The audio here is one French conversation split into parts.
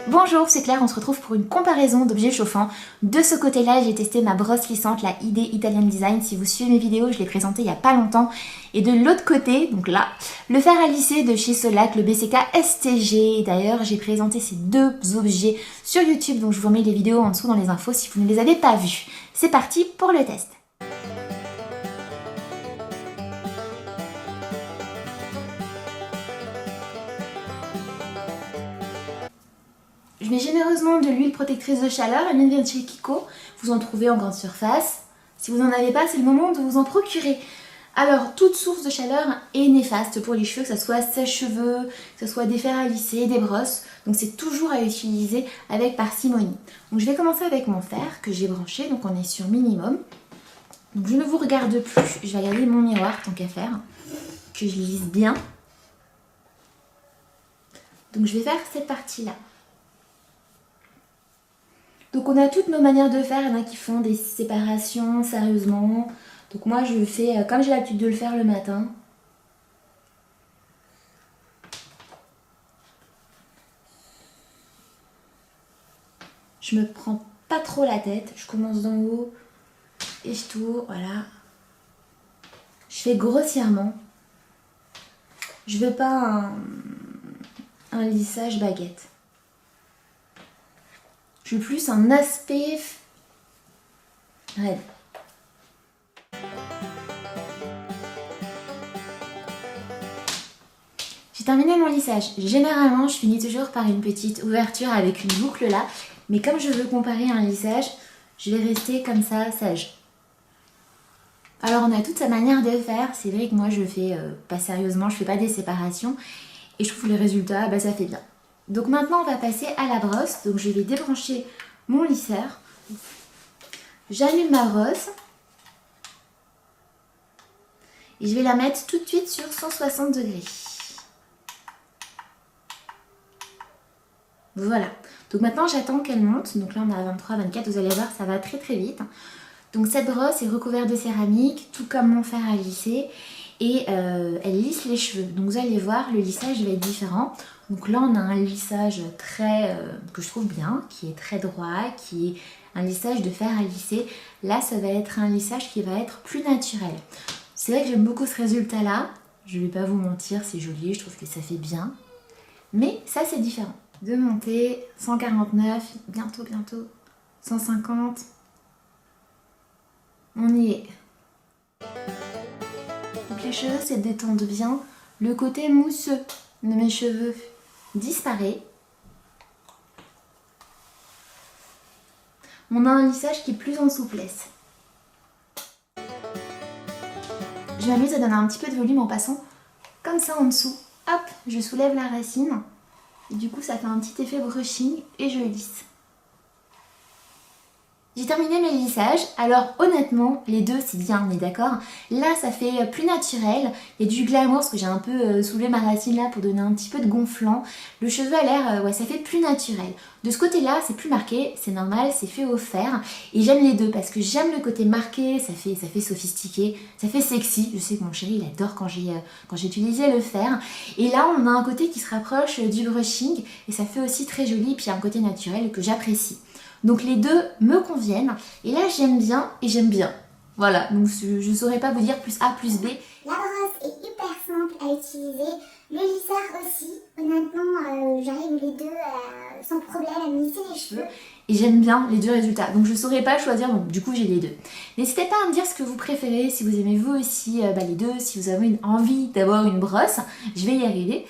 Bonjour, c'est Claire, on se retrouve pour une comparaison d'objets chauffants. De ce côté-là, j'ai testé ma brosse lissante, la ID Italian Design. Si vous suivez mes vidéos, je l'ai présentée il n'y a pas longtemps. Et de l'autre côté, donc là, le fer à lisser de chez Solac, le BCK STG. D'ailleurs, j'ai présenté ces deux objets sur YouTube, donc je vous remets les vidéos en dessous dans les infos si vous ne les avez pas vus. C'est parti pour le test. Je mets généreusement de l'huile protectrice de chaleur, elle vient de chez Kiko, vous en trouvez en grande surface. Si vous n'en avez pas, c'est le moment de vous en procurer. Alors, toute source de chaleur est néfaste pour les cheveux, que ce soit sèche-cheveux, que ce soit des fers à lisser, des brosses. Donc c'est toujours à utiliser avec parcimonie. Donc je vais commencer avec mon fer que j'ai branché, donc on est sur minimum. Donc je ne vous regarde plus, je vais regarder mon miroir tant qu'à faire, que je lisse bien. Donc je vais faire cette partie-là. Donc on a toutes nos manières de faire, il y en a qui font des séparations sérieusement. Donc moi je fais comme j'ai l'habitude de le faire le matin. Je me prends pas trop la tête, je commence d'en haut et je tourne, voilà. Je fais grossièrement. Je veux pas un lissage baguette. Je veux plus un aspect raide. J'ai terminé mon lissage. Généralement, je finis toujours par une petite ouverture avec une boucle là. Mais comme je veux comparer un lissage, je vais rester comme ça, sage. Alors on a toute sa manière de faire. C'est vrai que moi je fais pas sérieusement, je fais pas des séparations. Et je trouve que le résultat, bah, ça fait bien. Donc maintenant on va passer à la brosse. Donc je vais débrancher mon lisseur. J'allume ma brosse. Et je vais la mettre tout de suite sur 160 degrés. Voilà. Donc maintenant j'attends qu'elle monte. Donc là on est à 23, 24, vous allez voir ça va très très vite. Donc cette brosse est recouverte de céramique, tout comme mon fer à lisser. Et elle lisse les cheveux. Donc vous allez voir, le lissage va être différent. Donc là on a un lissage très que je trouve bien, qui est très droit, qui est un lissage de fer à lisser. Là ça va être un lissage qui va être plus naturel. C'est vrai que j'aime beaucoup ce résultat là. Je ne vais pas vous mentir, c'est joli, je trouve que ça fait bien. Mais ça c'est différent. De monter, 149, bientôt 150. On y est. Donc les cheveux se détendent bien. Le côté mousseux de mes cheveux disparaît. On a un lissage qui est plus en souplesse. Je m'amuse à donner un petit peu de volume en passant comme ça en dessous. Hop, je soulève la racine. Et du coup ça fait un petit effet brushing et je lisse. J'ai terminé mes lissages, alors honnêtement, les deux c'est bien, on est d'accord. Là ça fait plus naturel, il y a du glamour parce que j'ai un peu soulevé ma racine là pour donner un petit peu de gonflant. Le cheveu a l'air, ouais ça fait plus naturel. De ce côté là c'est plus marqué, c'est normal, c'est fait au fer. Et j'aime les deux parce que j'aime le côté marqué, ça fait sophistiqué, ça fait sexy. Je sais que mon chéri il adore quand j'ai utilisé le fer. Et là on a un côté qui se rapproche du brushing et ça fait aussi très joli, puis il y a un côté naturel que j'apprécie. Donc les deux me conviennent et là j'aime bien et j'aime bien. Voilà, donc je ne saurais pas vous dire plus A plus B. La brosse est hyper simple à utiliser, le lisseur aussi. Honnêtement, j'arrive les deux sans problème à me lisser les cheveux. Et j'aime bien les deux résultats, donc je ne saurais pas choisir, donc du coup j'ai les deux. N'hésitez pas à me dire ce que vous préférez, si vous aimez vous aussi les deux, si vous avez envie d'avoir une brosse, je vais y arriver.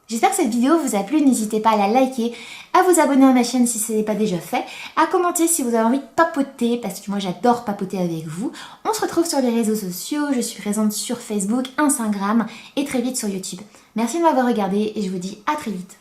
J'espère que cette vidéo vous a plu, n'hésitez pas à la liker, à vous abonner à ma chaîne si ce n'est pas déjà fait, à commenter si vous avez envie de papoter, parce que moi j'adore papoter avec vous. On se retrouve sur les réseaux sociaux, je suis présente sur Facebook, Instagram et très vite sur YouTube. Merci de m'avoir regardé et je vous dis à très vite.